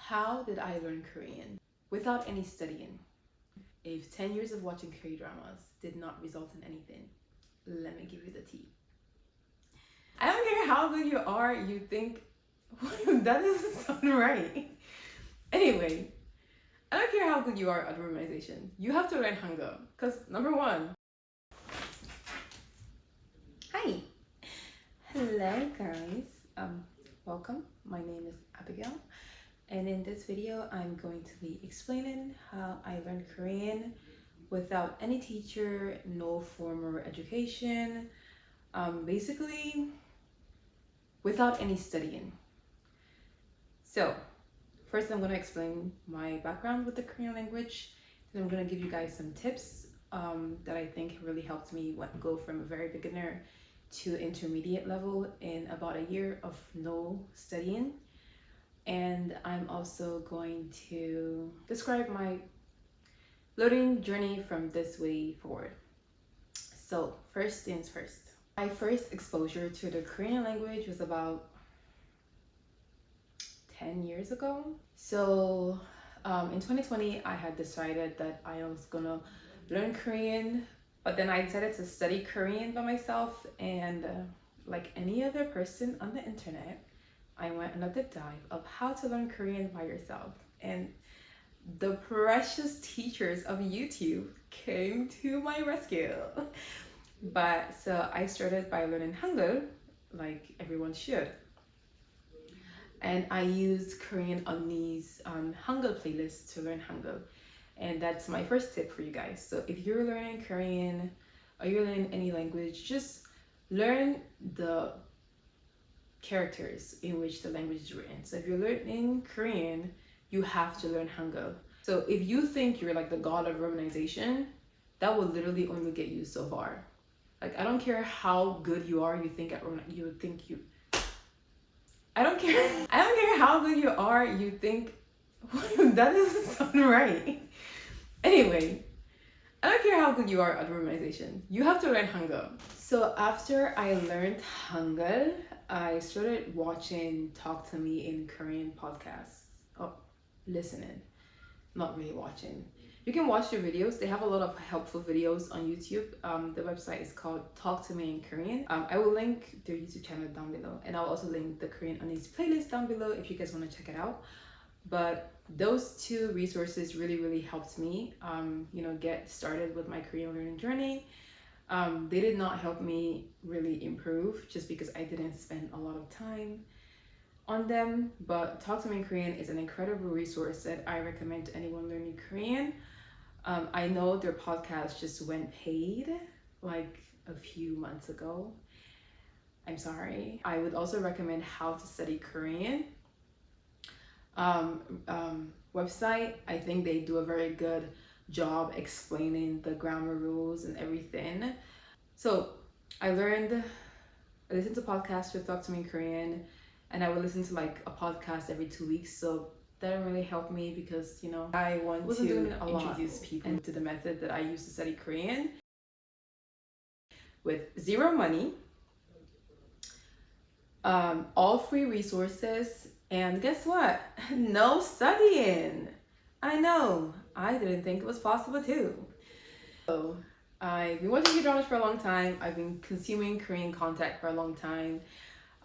How did I learn Korean? Without any studying. If 10 years of watching K-dramas did not result in anything, let me give you the tea. I don't care how good you are, you think, that doesn't sound right. Anyway, I don't care how good you are at memorization. You have to learn Hangul. Because number one, hi. Hello guys. Welcome. My name is Abigail. And in this video, I'm going to be explaining how I learned Korean without any teacher, no formal education, basically without any studying. So first I'm going to explain my background with the Korean language. Then I'm going to give you guys some tips that I think really helped me go from a very beginner to intermediate level in about a year of no studying. And I'm also going to describe my learning journey from this way forward. So first things first. My first exposure to the Korean language was about 10 years ago. So in 2020, I had decided that I was gonna learn Korean, but then I decided to study Korean by myself. And like any other person on the internet, I went on a deep dive of how to learn Korean by yourself. And the precious teachers of YouTube came to my rescue. But so I started by learning Hangul, like everyone should. And I used Korean Onni's Hangul playlist to learn Hangul. And that's my first tip for you guys. So if you're learning Korean or you're learning any language, just learn the characters in which the language is written. So if you're learning Korean, you have to learn Hangul. So if you think you're like the god of romanization, that will literally only get you so far. Like I don't care how good you are, you think I don't care how good you are, you think that doesn't sound right. Anyway, I don't care how good you are at romanization. You have to learn Hangul. So after I learned Hangul, I started watching Talk to Me in Korean podcasts. Oh, listening, not really watching. You can watch their videos. They have a lot of helpful videos on YouTube. The website is called Talk to Me in Korean. I will link their YouTube channel down below, and I'll also link the Korean Onni's playlist down below if you guys want to check it out. But those two resources really helped me, get started with my Korean learning journey. They did not help me really improve just because I didn't spend a lot of time on them. But Talk to Me in Korean is an incredible resource that I recommend to anyone learning Korean. I know their podcast just went paid like a few months ago. I'm sorry. I would also recommend How to Study Korean website. I think they do a very good job explaining the grammar rules and everything. So I listened to podcasts with Talk to Me in Korean, and I would listen to like a podcast every 2 weeks. So that didn't really help me because I want to introduce people to the method that I use to study Korean with zero money, all free resources, and guess what? No studying. I know, I didn't think it was possible too. So I've been watching K-dramas for a long time. I've been consuming Korean content for a long time.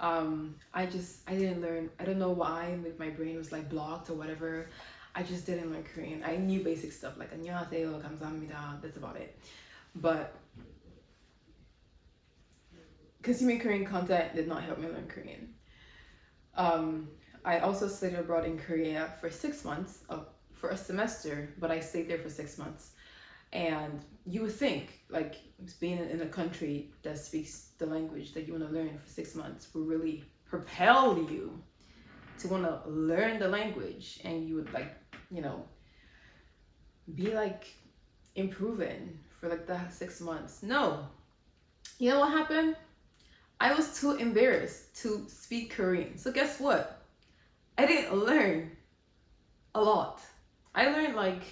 I didn't learn. I don't know why my brain was like blocked or whatever. I just didn't learn Korean. I knew basic stuff like 안녕하세요, 감사합니다. That's about it. But consuming Korean content did not help me learn Korean. I also studied abroad in Korea for 6 months, for a semester, but I stayed there for 6 months. And you would think, like, being in a country that speaks the language that you want to learn for 6 months will really propel you to want to learn the language, and you would be like improving for like the 6 months. No. You know what happened? I was too embarrassed to speak Korean. So guess what? I didn't learn a lot. I learned like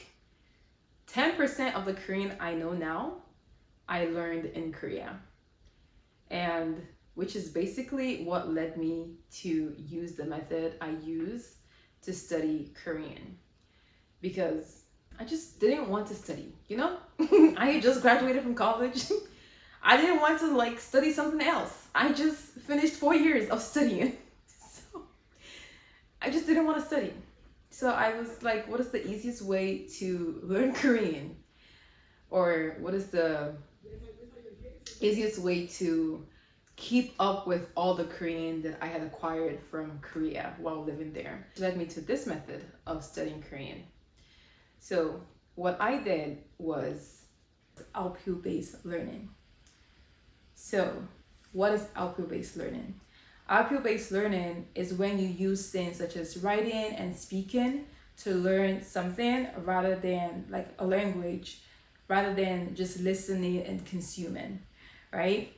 10% of the Korean I know now, I learned in Korea. And which is basically what led me to use the method I use to study Korean because I just didn't want to study, you know? I had just graduated from college. I didn't want to like study something else. I just finished 4 years of studying. So I just didn't want to study. So I was like, what is the easiest way to learn Korean? Or what is the easiest way to keep up with all the Korean that I had acquired from Korea while living there? It led me to this method of studying Korean. So what I did was output-based learning. So what is output-based learning? Output-based learning is when you use things such as writing and speaking to learn something rather than like a language, rather than just listening and consuming, right?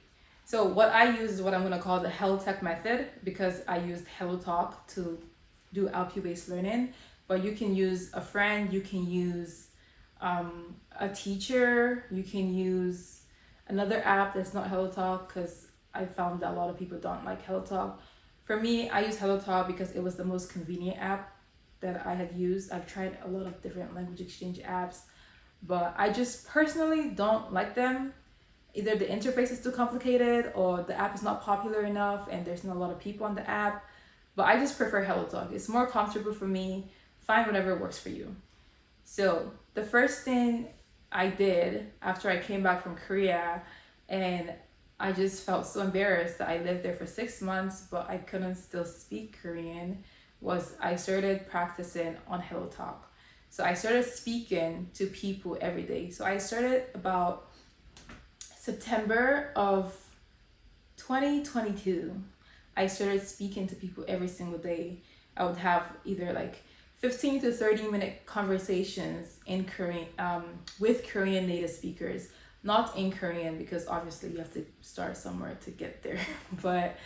So what I use is what I'm gonna call the HelloTech method because I used HelloTalk to do output-based learning. But you can use a friend, you can use a teacher, you can use another app that's not HelloTalk because I found that a lot of people don't like HelloTalk. For me, I use HelloTalk because it was the most convenient app that I had used. I've tried a lot of different language exchange apps, but I just personally don't like them. Either the interface is too complicated or the app is not popular enough and there's not a lot of people on the app. But I just prefer HelloTalk. It's more comfortable for me. Find whatever works for you. So the first thing I did after I came back from Korea, and I just felt so embarrassed that I lived there for 6 months, but I couldn't still speak Korean, was I started practicing on HelloTalk. So I started speaking to people every day. So I started about September of 2022. I started speaking to people every single day. I would have either like 15 to 30-minute conversations in Korean with Korean native speakers, not in Korean because obviously you have to start somewhere to get there. But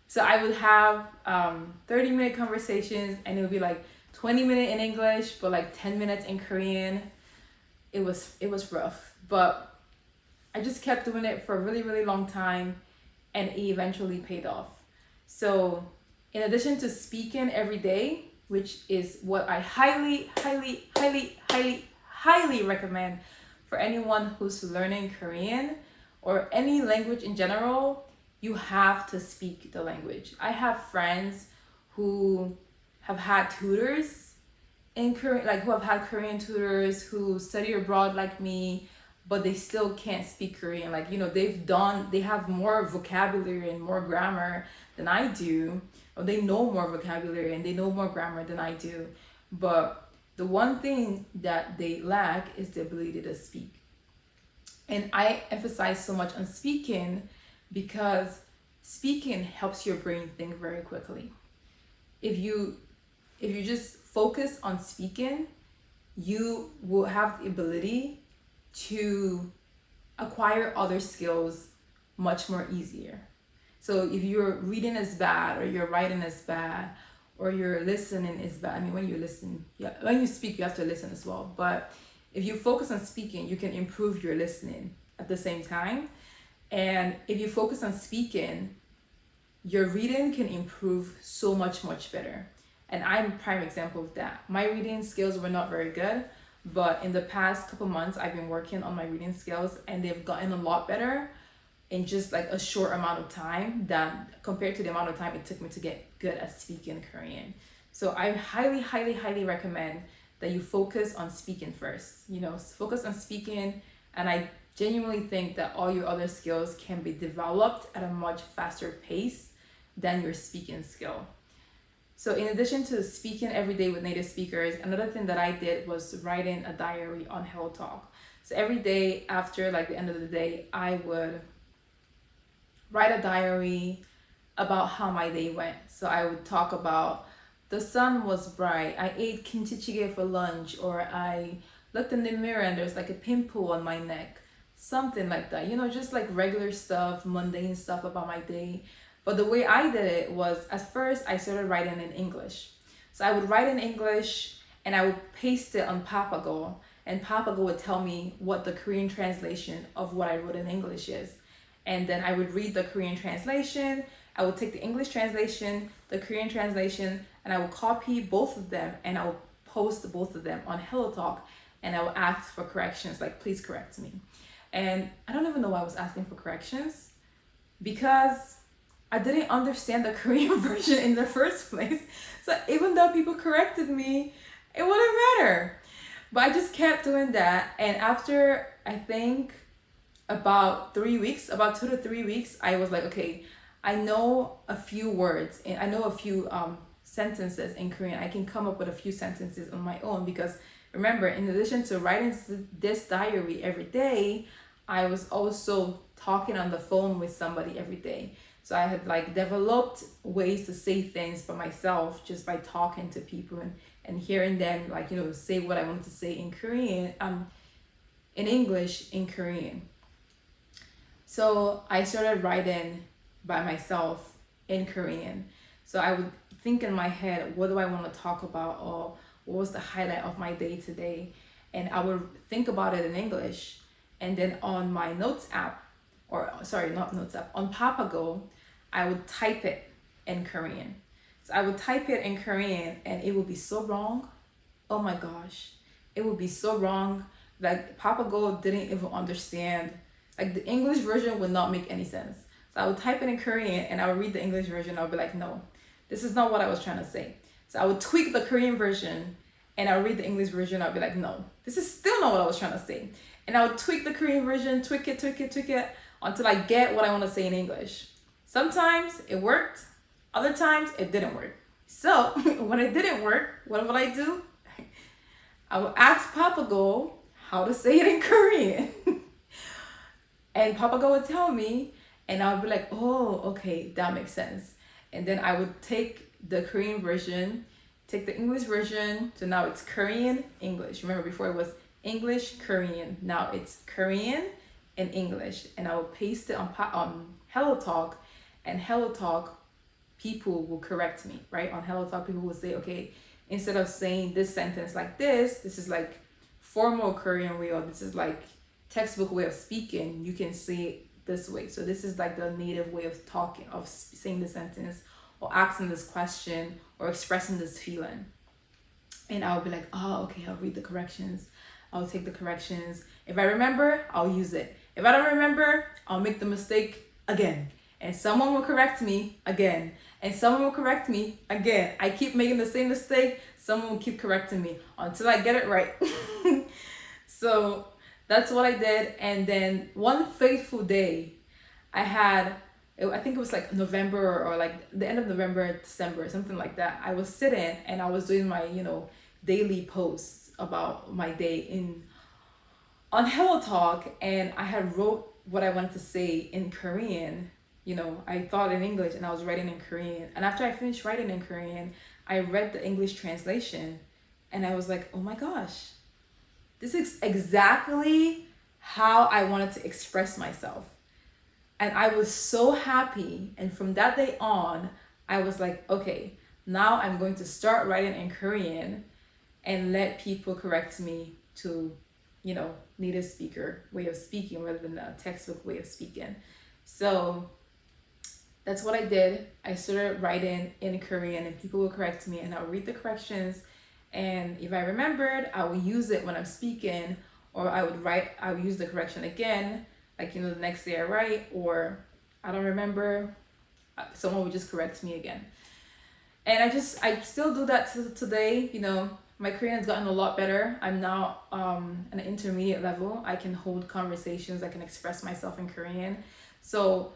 so I would have 30-minute conversations and it would be like 20 minutes in English, but like 10 minutes in Korean. It was rough, but I just kept doing it for a really, really long time and it eventually paid off. So in addition to speaking every day, which is what I highly, highly, highly, highly, highly recommend for anyone who's learning Korean or any language in general, you have to speak the language. I have friends who have had tutors in Korean, like who have had Korean tutors who study abroad like me, but they still can't speak Korean. Like, you know, they have more vocabulary and more grammar than I do. Or they know more vocabulary and they know more grammar than I do. But the one thing that they lack is the ability to speak. And I emphasize so much on speaking because speaking helps your brain think very quickly. If you just focus on speaking, you will have the ability to acquire other skills much more easier. So if your reading is bad or your writing is bad or your listening is bad, I mean, when you listen, yeah, when you speak, you have to listen as well. But if you focus on speaking, you can improve your listening at the same time. And if you focus on speaking, your reading can improve so much, much better. And I'm a prime example of that. My reading skills were not very good, but in the past couple months, I've been working on my reading skills and they've gotten a lot better in just like a short amount of time that compared to the amount of time it took me to get good at speaking Korean. So I highly, highly, highly recommend that you focus on speaking first. You know, focus on speaking, and I genuinely think that all your other skills can be developed at a much faster pace than your speaking skill. So in addition to speaking every day with native speakers, another thing that I did was writing a diary on HelloTalk. So every day after like the end of the day, I would write a diary about how my day went. So I would talk about the sun was bright, I ate kimchi jjigae for lunch, or I looked in the mirror and there's like a pimple on my neck, something like that. You know, just like regular stuff, mundane stuff about my day. But the way I did it was, at first I started writing in English. So I would write in English and I would paste it on Papago, and Papago would tell me what the Korean translation of what I wrote in English is. And then I would read the Korean translation. I would take the English translation, the Korean translation, and I will copy both of them and I will post both of them on Hello Talk, and I will ask for corrections, like please correct me. And I don't even know why I was asking for corrections, because I didn't understand the Korean version in the first place. So even though people corrected me, it wouldn't matter. But I just kept doing that. And after, I think, about 3 weeks, about 2 to 3 weeks, I was like, okay, I know a few words and I know a few sentences in Korean. I can come up with a few sentences on my own, because remember, in addition to writing this diary every day, I was also talking on the phone with somebody every day. So I had like developed ways to say things for myself just by talking to people and hearing them, like, say what I wanted to say in Korean, in English, in Korean. So I started writing by myself in Korean. So I would think in my head, what do I want to talk about, or what was the highlight of my day today? And I would think about it in English. And then on my notes app, or sorry, not notes app, on Papago, I would type it in Korean. So I would type it in Korean and it would be so wrong. Oh my gosh. It would be so wrong. Like Papago didn't even understand. Like the English version would not make any sense. So I would type it in Korean and I would read the English version. I would be like, no, this is not what I was trying to say. So I would tweak the Korean version and I would read the English version. I'd be like, no, this is still not what I was trying to say. And I would tweak the Korean version, tweak it until I get what I want to say in English. Sometimes it worked, other times it didn't work. So when it didn't work, what would I do? I would ask Papago how to say it in Korean. And Papago would tell me, and I would be like, oh, okay, that makes sense. And then I would take the Korean version, take the English version, so now it's Korean, English. Remember, before it was English, Korean. Now it's Korean and English. And I will paste it on Hello Talk, and Hello Talk people will correct me, right? On Hello Talk, people will say, okay, instead of saying this sentence like this is like formal Korean way, or this is like textbook way of speaking, you can say it this way. So this is like the native way of talking, of saying the sentence, or asking this question, or expressing this feeling. And I'll be like, oh, okay, I'll read the corrections. I'll take the corrections. If I remember, I'll use it. If I don't remember, I'll make the mistake again. And someone will correct me again. And someone will correct me again. I keep making the same mistake. Someone will keep correcting me until I get it right. So that's what I did. And then one fateful day, I think it was like November, or like the end of November, December, something like that. I was sitting and I was doing my, daily posts about my day on Hello Talk, and I had wrote what I wanted to say in Korean. I thought in English and I was writing in Korean. And after I finished writing in Korean, I read the English translation and I was like, oh my gosh, this is exactly how I wanted to express myself. And I was so happy. And from that day on, I was like, okay, now I'm going to start writing in Korean and let people correct me to, native speaker way of speaking rather than a textbook way of speaking. So that's what I did. I started writing in Korean and people will correct me and I'll read the corrections. And if I remembered, I will use it when I'm speaking, or I would use the correction again, like, the next day I write, or I don't remember, someone would just correct me again. And I still do that today. My Korean has gotten a lot better. I'm now an intermediate level. I can hold conversations. I can express myself in Korean. So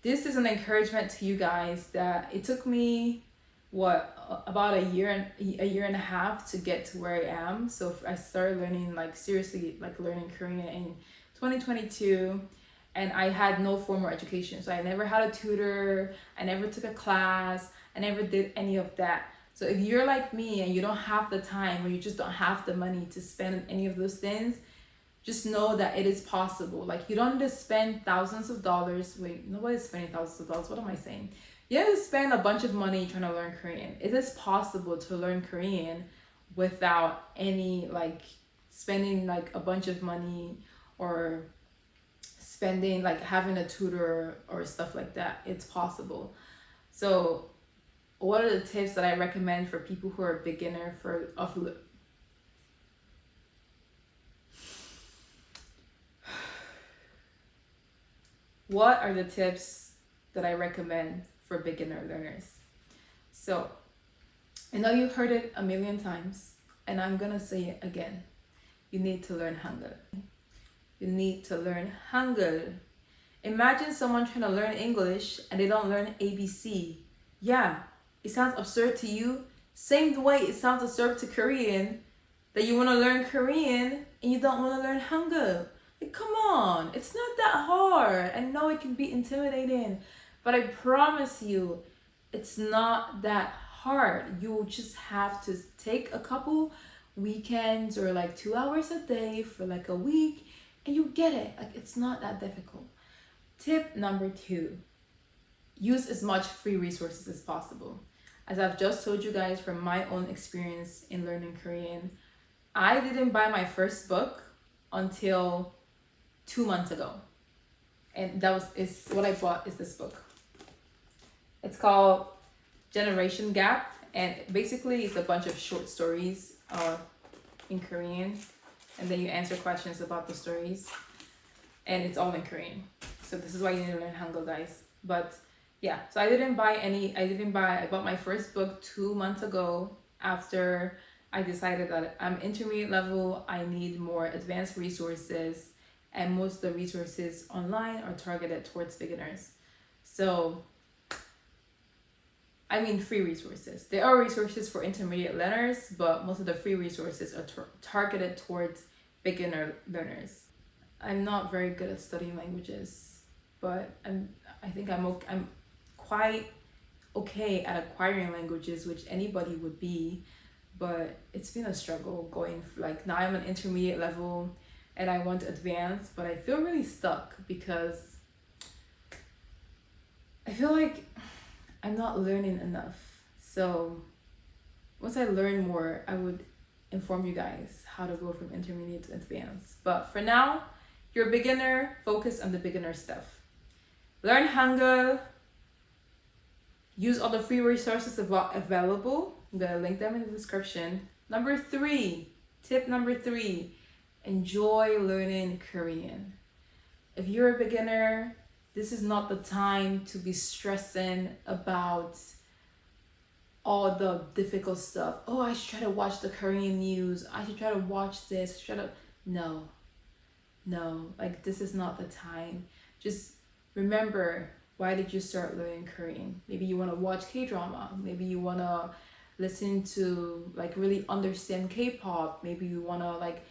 this is an encouragement to you guys that it took me about a year and a half to get to where I am. So I started learning, seriously learning Korean in 2022, and I had no formal education. So I never had a tutor, I never took a class, I never did any of that. So if you're like me and you don't have the time, or you just don't have the money to spend on any of those things, just know that it is possible. You don't need to spend thousands of dollars. Wait, nobody's spending thousands of dollars. What am I saying? You have to spend a bunch of money trying to learn Korean. It is possible to learn Korean without any spending a bunch of money, or spending having a tutor or stuff like that. It's possible. So what are the tips that I recommend for people who are beginner what are the tips that I recommend for beginner learners? So, I know you've heard it a million times, and I'm gonna say it again. You need to learn Hangul. You need to learn Hangul. Imagine someone trying to learn English and they don't learn ABC. Yeah, it sounds absurd to you. Same way it sounds absurd to Korean that you want to learn Korean and you don't want to learn Hangul. Like, come on, it's not that hard. I know it can be intimidating, but I promise you, it's not that hard. You just have to take a couple weekends or like 2 hours a day for like a week and you get it. Like, it's not that difficult. Tip number 2, use as much free resources as possible. As I've just told you guys from my own experience in learning Korean, I didn't buy my first book until 2 months ago. And is what I bought is this book. It's called Generation Gap, and basically it's a bunch of short stories in Korean, and then you answer questions about the stories, and it's all in Korean. So this is why you need to learn Hangul, guys. But yeah, so I bought my first book 2 months ago after I decided that I'm intermediate level, I need more advanced resources, and most of the resources online are targeted towards beginners. So, I mean free resources. There are resources for intermediate learners, but most of the free resources are targeted towards beginner learners. I'm not very good at studying languages, but I think I'm quite okay at acquiring languages, which anybody would be, but it's been a struggle going, like, now I'm an intermediate level and I want to advance, but I feel really stuck because I feel like I'm not learning enough. So once I learn more, I would inform you guys how to go from intermediate to advanced. But for now, you're a beginner, focus on the beginner stuff. Learn Hangul, use all the free resources available. I'm gonna link them in the description. Tip number 3, enjoy learning Korean. If you're a beginner, this is not the time to be stressing about all the difficult stuff. Oh, I should try to watch the Korean news. I should try to watch this. No, like, this is not the time. Just remember, why did you start learning Korean? Maybe you want to watch K-drama. Maybe you want to listen to, like, really understand K-pop. Maybe you want to, like,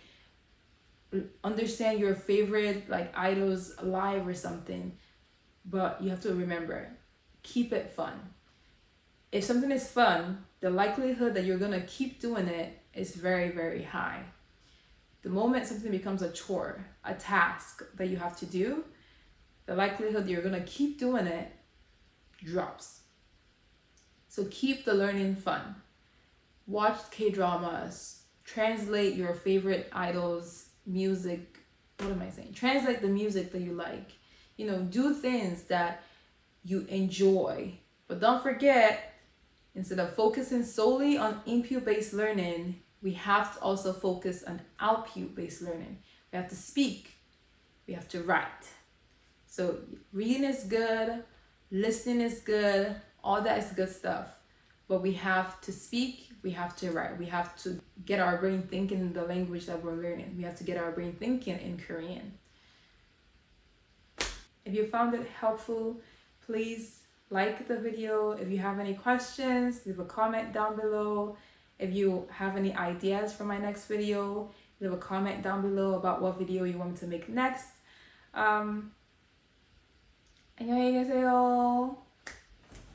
understand your favorite, like, idols live or something. But you have to remember, keep it fun. If something is fun, the likelihood that you're gonna keep doing it is very, very high. The moment something becomes a chore, a task that you have to do, the likelihood that you're gonna keep doing it drops. So keep the learning fun. Watch K-dramas, translate your favorite idols' music. Translate the music that you like. You know, do things that you enjoy. But don't forget, instead of focusing solely on input-based learning, we have to also focus on output-based learning. We have to speak. We have to write. So reading is good, listening is good, all that is good stuff. But we have to speak, we have to write. We have to get our brain thinking in the language that we're learning. We have to get our brain thinking in Korean. If you found it helpful, please like the video. If you have any questions, leave a comment down below. If you have any ideas for my next video, leave a comment down below about what video you want me to make next. 안녕히 계세요.